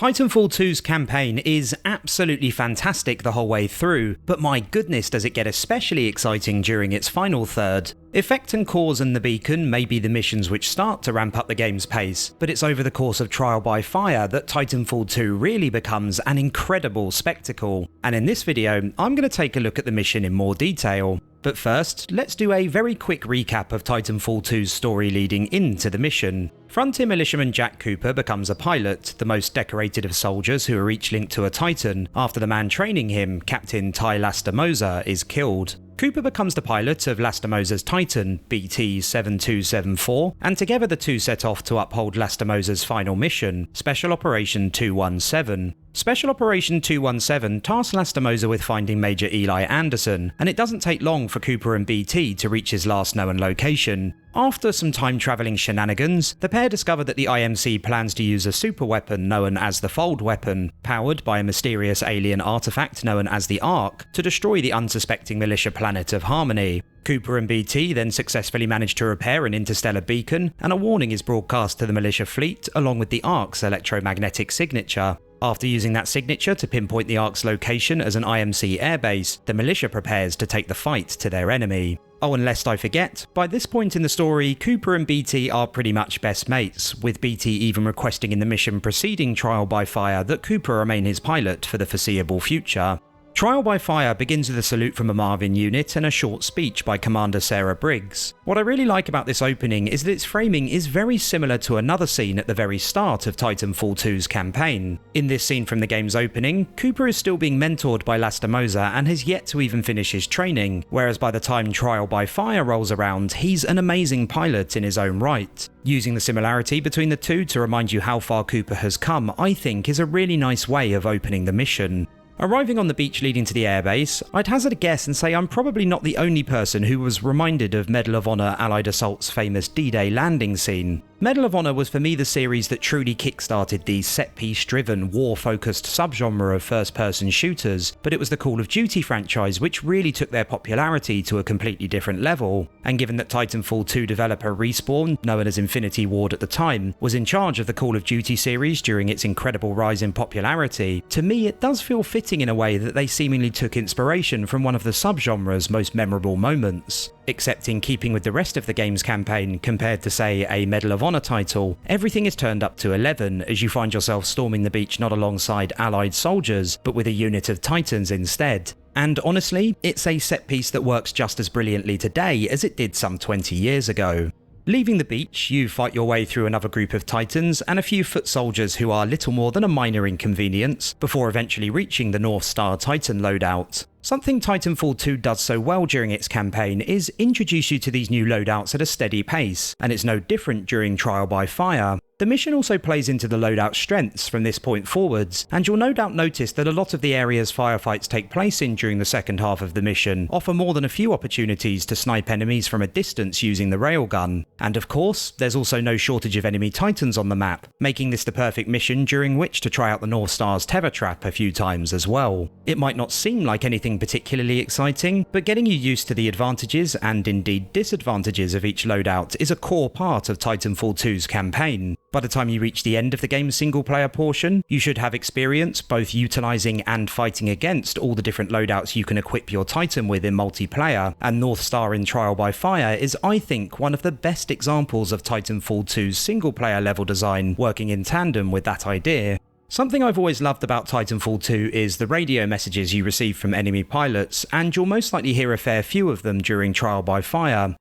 Titanfall 2's campaign is absolutely fantastic the whole way through, but my goodness does it get especially exciting during its final third. Effect and Cause and the Beacon may be the missions which start to ramp up the game's pace, but it's over the course of Trial by Fire that Titanfall 2 really becomes an incredible spectacle. And in this video, I'm going to take a look at the mission in more detail. But first, let's do a very quick recap of Titanfall 2's story leading into the mission. Frontier militiaman Jack Cooper becomes a pilot, the most decorated of soldiers who are each linked to a Titan, after the man training him, Captain Ty Lastimosa, is killed. Cooper becomes the pilot of Lastimosa's Titan, BT-7274, and together the two set off to uphold Lastimosa's final mission, Special Operation 217. Special Operation 217 tasks Lastimosa with finding Major Eli Anderson, and it doesn't take long for Cooper and BT to reach his last known location. After some time-travelling shenanigans, the pair discover that the IMC plans to use a superweapon known as the Fold Weapon, powered by a mysterious alien artifact known as the Ark, to destroy the unsuspecting militia planet of Harmony. Cooper and BT then successfully manage to repair an interstellar beacon, and a warning is broadcast to the militia fleet along with the Ark's electromagnetic signature. After using that signature to pinpoint the Ark's location as an IMC airbase, the militia prepares to take the fight to their enemy. Oh, and lest I forget, by this point in the story, Cooper and BT are pretty much best mates, with BT even requesting in the mission preceding Trial by Fire that Cooper remain his pilot for the foreseeable future. Trial by Fire begins with a salute from a Marvin unit and a short speech by Commander Sarah Briggs. What I really like about this opening is that its framing is very similar to another scene at the very start of Titanfall 2's campaign. In this scene from the game's opening, Cooper is still being mentored by Lastimosa and has yet to even finish his training, whereas by the time Trial by Fire rolls around, he's an amazing pilot in his own right. Using the similarity between the two to remind you how far Cooper has come, I think is a really nice way of opening the mission. Arriving on the beach leading to the airbase, I'd hazard a guess and say I'm probably not the only person who was reminded of Medal of Honor Allied Assault's famous D-Day landing scene. Medal of Honor was for me the series that truly kickstarted the set-piece-driven, war-focused subgenre of first-person shooters, but it was the Call of Duty franchise which really took their popularity to a completely different level. And given that Titanfall 2 developer Respawn, known as Infinity Ward at the time, was in charge of the Call of Duty series during its incredible rise in popularity, to me it does feel fitting in a way that they seemingly took inspiration from one of the subgenre's most memorable moments. Except in keeping with the rest of the game's campaign compared to, say, a Medal of Honor title, everything is turned up to 11 as you find yourself storming the beach not alongside allied soldiers, but with a unit of Titans instead. And honestly, it's a set piece that works just as brilliantly today as it did some 20 years ago. Leaving the beach, you fight your way through another group of Titans and a few foot soldiers who are little more than a minor inconvenience, before eventually reaching the Northstar Titan loadout. Something Titanfall 2 does so well during its campaign is introduce you to these new loadouts at a steady pace, and it's no different during Trial by Fire. The mission also plays into the loadout strengths from this point forwards, and you'll no doubt notice that a lot of the areas firefights take place in during the second half of the mission offer more than a few opportunities to snipe enemies from a distance using the railgun. And of course, there's also no shortage of enemy Titans on the map, making this the perfect mission during which to try out the Northstar's tether trap a few times as well. It might not seem like anything particularly exciting, but getting you used to the advantages and indeed disadvantages of each loadout is a core part of Titanfall 2's campaign. By the time you reach the end of the game's single-player portion, you should have experience both utilising and fighting against all the different loadouts you can equip your Titan with in multiplayer, and Northstar in Trial by Fire is, I think, one of the best examples of Titanfall 2's single-player level design working in tandem with that idea. Something I've always loved about Titanfall 2 is the radio messages you receive from enemy pilots, and you'll most likely hear a fair few of them during Trial by Fire.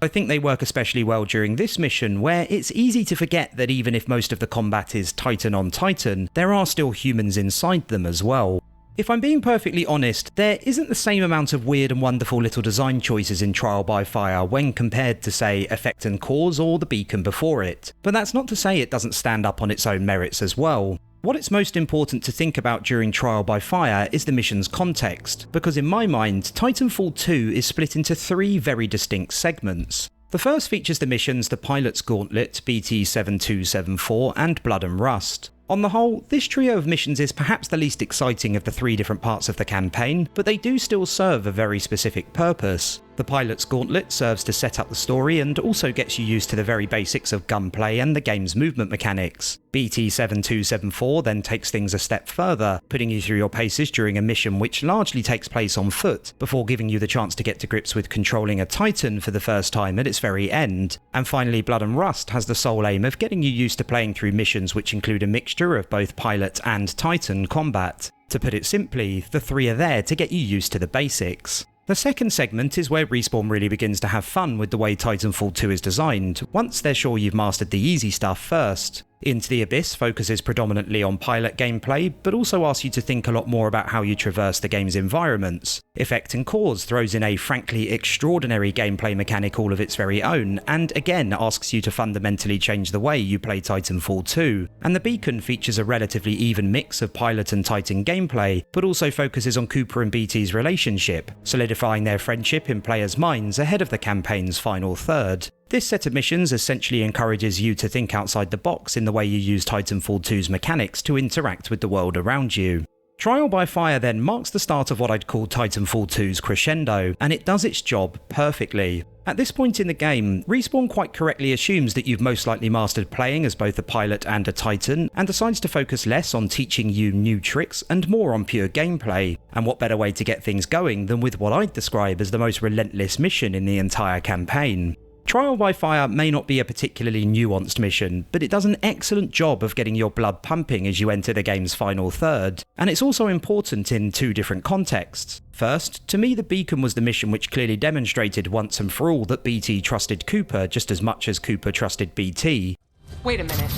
I think they work especially well during this mission, where it's easy to forget that even if most of the combat is Titan on Titan, there are still humans inside them as well. If I'm being perfectly honest, there isn't the same amount of weird and wonderful little design choices in Trial by Fire when compared to, say, Effect and Cause or the Beacon before it, but that's not to say it doesn't stand up on its own merits as well. What it's most important to think about during Trial by Fire is the mission's context, because in my mind, Titanfall 2 is split into three very distinct segments. The first features the missions The Pilot's Gauntlet, BT-7274, and Blood and Rust. On the whole, this trio of missions is perhaps the least exciting of the three different parts of the campaign, but they do still serve a very specific purpose. The Pilot's Gauntlet serves to set up the story and also gets you used to the very basics of gunplay and the game's movement mechanics. BT-7274 then takes things a step further, putting you through your paces during a mission which largely takes place on foot, before giving you the chance to get to grips with controlling a Titan for the first time at its very end. And finally, Blood and Rust has the sole aim of getting you used to playing through missions which include a mixture of both Pilot and Titan combat. To put it simply, the three are there to get you used to the basics. The second segment is where Respawn really begins to have fun with the way Titanfall 2 is designed, once they're sure you've mastered the easy stuff first. Into the Abyss focuses predominantly on pilot gameplay, but also asks you to think a lot more about how you traverse the game's environments. Effect and Cause throws in a frankly extraordinary gameplay mechanic all of its very own, and again asks you to fundamentally change the way you play Titanfall 2. And the Beacon features a relatively even mix of pilot and Titan gameplay, but also focuses on Cooper and BT's relationship, solidifying their friendship in players' minds ahead of the campaign's final third. This set of missions essentially encourages you to think outside the box in the way you use Titanfall 2's mechanics to interact with the world around you. Trial by Fire then marks the start of what I'd call Titanfall 2's crescendo, and it does its job perfectly. At this point in the game, Respawn quite correctly assumes that you've most likely mastered playing as both a pilot and a Titan, and decides to focus less on teaching you new tricks and more on pure gameplay. And what better way to get things going than with what I'd describe as the most relentless mission in the entire campaign. Trial by Fire may not be a particularly nuanced mission, but it does an excellent job of getting your blood pumping as you enter the game's final third, and it's also important in two different contexts. First, to me the Beacon was the mission which clearly demonstrated once and for all that BT trusted Cooper just as much as Cooper trusted BT. Wait a minute.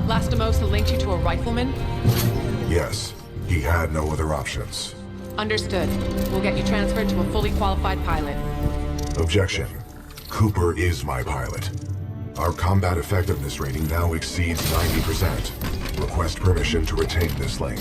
Lastimosa linked you to a rifleman? Yes, he had no other options. Understood. We'll get you transferred to a fully qualified pilot. Objection. Cooper is my pilot. Our combat effectiveness rating now exceeds 90%. Request permission to retain this link.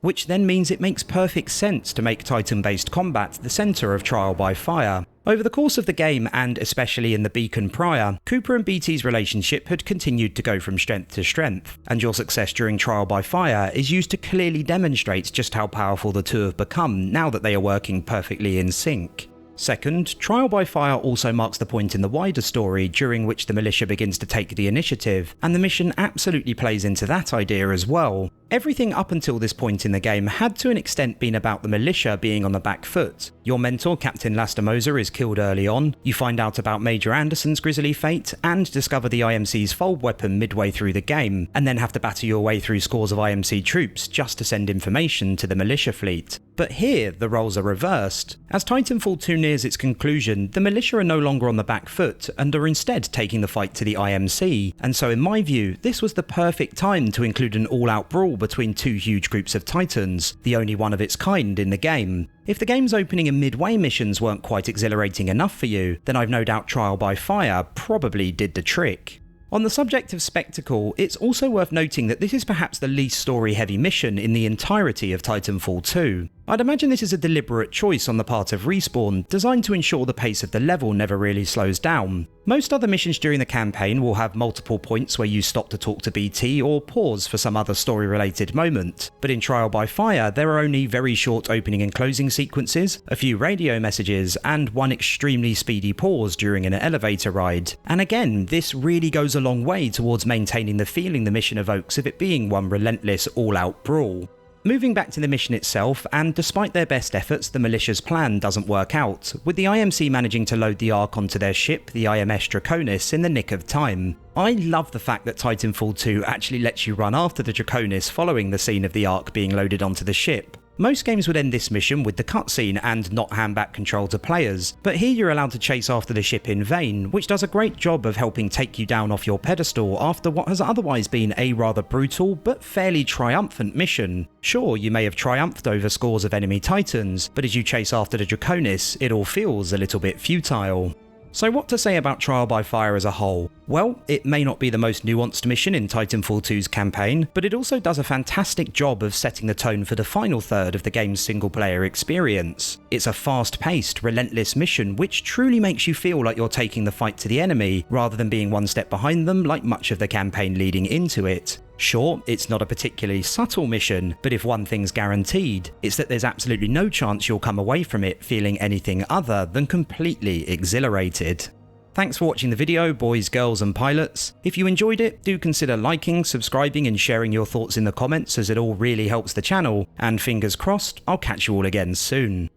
Which then means it makes perfect sense to make Titan-based combat the centre of Trial by Fire. Over the course of the game, and especially in the Beacon prior, Cooper and BT's relationship had continued to go from strength to strength, and your success during Trial by Fire is used to clearly demonstrate just how powerful the two have become now that they are working perfectly in sync. Second, Trial by Fire also marks the point in the wider story during which the militia begins to take the initiative, and the mission absolutely plays into that idea as well. Everything up until this point in the game had to an extent been about the militia being on the back foot. Your mentor, Captain Lastimosa, is killed early on, you find out about Major Anderson's grisly fate, and discover the IMC's fold weapon midway through the game, and then have to batter your way through scores of IMC troops just to send information to the militia fleet. But here, the roles are reversed. As Titanfall 2 nears its conclusion, the militia are no longer on the back foot, and are instead taking the fight to the IMC, and so in my view, this was the perfect time to include an all-out brawl between two huge groups of Titans, the only one of its kind in the game. If the game's opening and midway missions weren't quite exhilarating enough for you, then I've no doubt Trial by Fire probably did the trick. On the subject of spectacle, it's also worth noting that this is perhaps the least story-heavy mission in the entirety of Titanfall 2. I'd imagine this is a deliberate choice on the part of Respawn, designed to ensure the pace of the level never really slows down. Most other missions during the campaign will have multiple points where you stop to talk to BT or pause for some other story-related moment, but in Trial by Fire there are only very short opening and closing sequences, a few radio messages, and one extremely speedy pause during an elevator ride. And again, this really goes a long way towards maintaining the feeling the mission evokes of it being one relentless all-out brawl. Moving back to the mission itself, and despite their best efforts, the militia's plan doesn't work out, with the IMC managing to load the Ark onto their ship, the IMS Draconis, in the nick of time. I love the fact that Titanfall 2 actually lets you run after the Draconis following the scene of the Ark being loaded onto the ship. Most games would end this mission with the cutscene and not hand back control to players, but here you're allowed to chase after the ship in vain, which does a great job of helping take you down off your pedestal after what has otherwise been a rather brutal but fairly triumphant mission. Sure, you may have triumphed over scores of enemy titans, but as you chase after the Draconis, it all feels a little bit futile. So what to say about Trial by Fire as a whole? Well, it may not be the most nuanced mission in Titanfall 2's campaign, but it also does a fantastic job of setting the tone for the final third of the game's single-player experience. It's a fast-paced, relentless mission which truly makes you feel like you're taking the fight to the enemy, rather than being one step behind them like much of the campaign leading into it. Sure, it's not a particularly subtle mission, but if one thing's guaranteed, it's that there's absolutely no chance you'll come away from it feeling anything other than completely exhilarated. Thanks for watching the video, boys, girls and pilots. If you enjoyed it, do consider liking, subscribing and sharing your thoughts in the comments, as it all really helps the channel, and fingers crossed, I'll catch you all again soon.